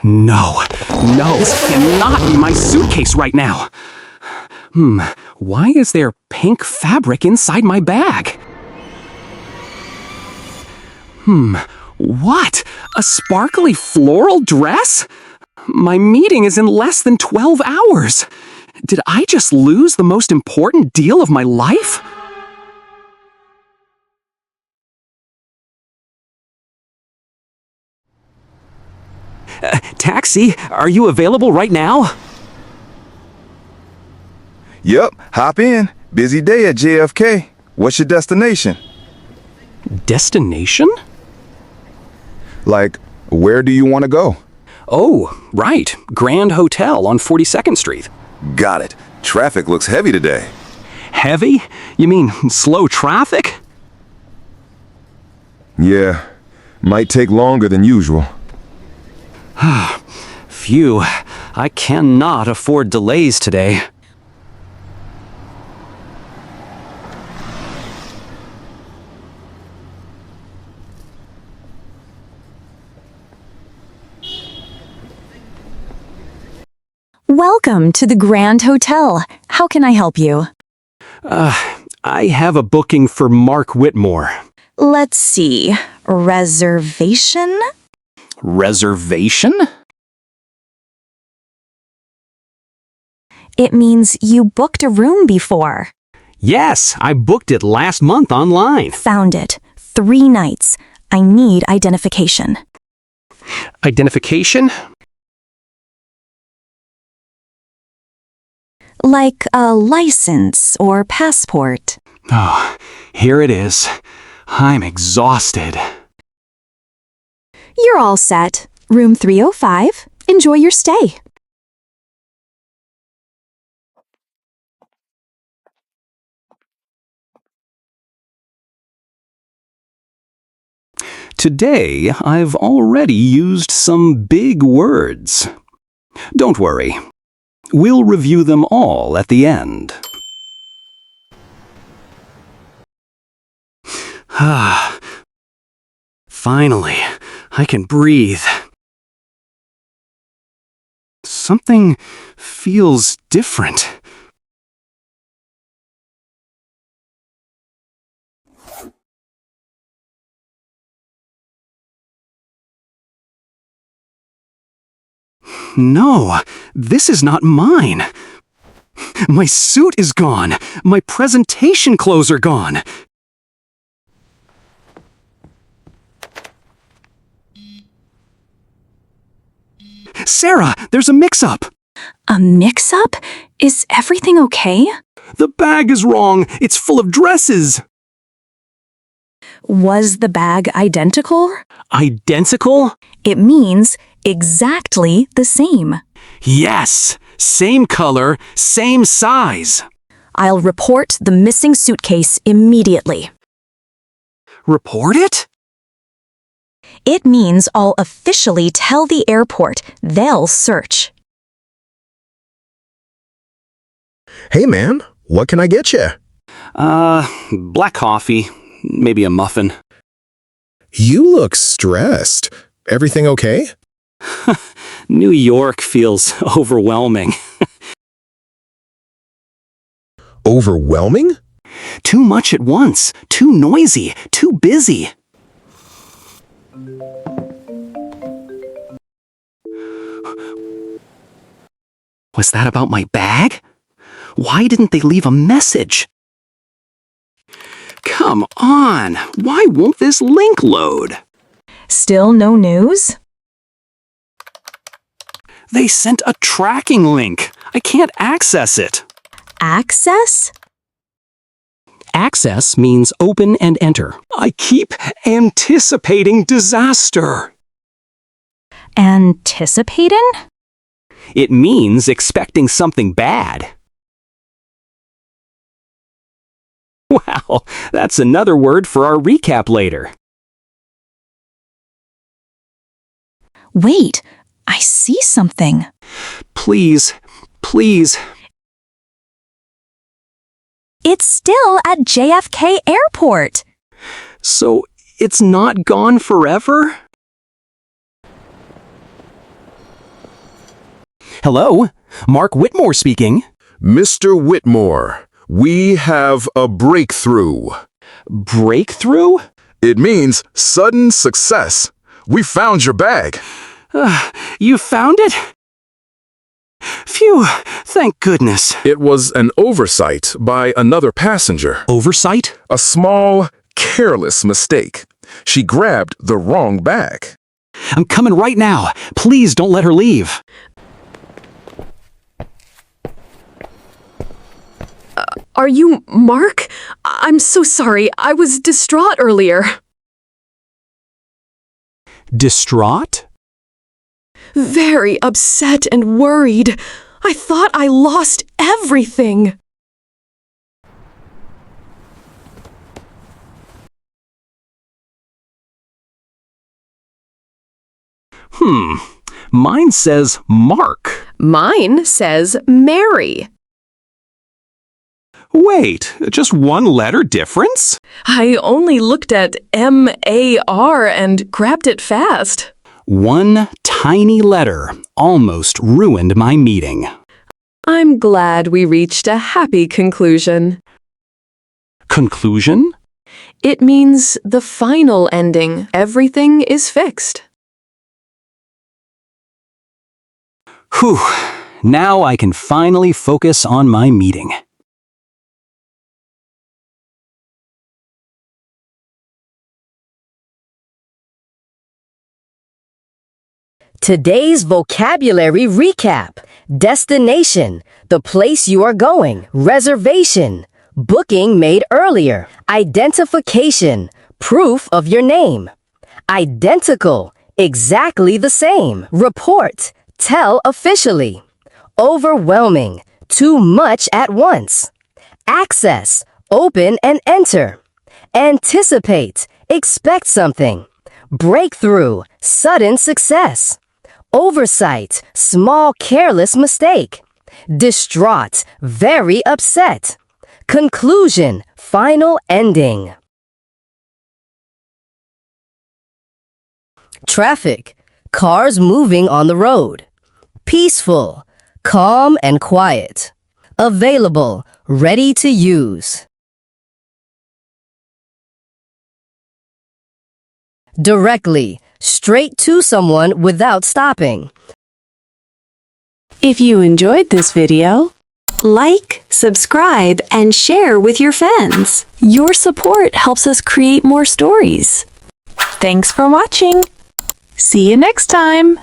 No, this cannot be my suitcase right now. Why is there pink fabric inside my bag? What? A sparkly floral dress? My meeting is in less than 12 hours. Did I just lose the most important deal of my life? Taxi, are you available right now? Yep, hop in. Busy day at JFK. What's your destination? Destination? Like, where do you want to go? Oh, right. Grand Hotel on 42nd Street. Got it. Traffic looks heavy today. Heavy? You mean slow traffic? Yeah, might take longer than usual. Phew, I cannot afford delays today. Welcome to the Grand Hotel. How can I help you? I have a booking for Mark Whitmore. Let's see. Reservation? Reservation? It means you booked a room before. Yes, I booked it last month online. Found it. 3 nights. I need identification. Identification? Like a license or passport. Oh, here it is. I'm exhausted. You're all set. Room 305. Enjoy your stay. Today, I've already used some big words. Don't worry. We'll review them all at the end. Finally, I can breathe. Something feels different. No, this is not mine. My suit is gone. My presentation clothes are gone. Sarah, there's a mix-up. A mix-up? Is everything okay? The bag is wrong. It's full of dresses. Was the bag identical? Identical? It means exactly the same. Yes, same color, same size. I'll report the missing suitcase immediately. Report it? It means I'll officially tell the airport. They'll search. Hey man, what can I get you? Black coffee, maybe a muffin. You look stressed. Everything okay? New York feels overwhelming. Overwhelming? Too much at once, too noisy, too busy. Was that about my bag? Why didn't they leave a message? Come on, why won't this link load? Still no news? They sent a tracking link. I can't access it. Access? Access means open and enter. I keep anticipating disaster. Anticipating? It means expecting something bad. Wow, that's another word for our recap later. Wait, I see something. Please, please. It's still at JFK Airport. So it's not gone forever? Hello? Mark Whitmore speaking. Mr. Whitmore, we have a breakthrough. Breakthrough? It means sudden success. We found your bag. You found it? Phew, thank goodness. It was an oversight by another passenger. Oversight? A small, careless mistake. She grabbed the wrong bag. I'm coming right now. Please don't let her leave. Are you Mark? I'm so sorry. I was distraught earlier. Distraught? Very upset and worried. I thought I lost everything. Mine says Mark. Mine says Mary. Wait, just one letter difference? I only looked at M-A-R and grabbed it fast. One tiny letter almost ruined my meeting. I'm glad we reached a happy conclusion. Conclusion? It means the final ending. Everything is fixed. Whew, now I can finally focus on my meeting. Today's vocabulary recap. Destination, the place you are going. Reservation, booking made earlier. Identification, proof of your name. Identical, exactly the same. Report, tell officially. Overwhelming, too much at once. Access, open and enter. Anticipate, expect something. Breakthrough, sudden success. Oversight, small careless mistake. Distraught, very upset. Conclusion, final ending. Traffic, cars moving on the road. Peaceful, calm and quiet. Available, ready to use. Directly, straight to someone without stopping. If you enjoyed this video, like, subscribe, and share with your friends. Your support helps us create more stories. Thanks for watching. See you next time.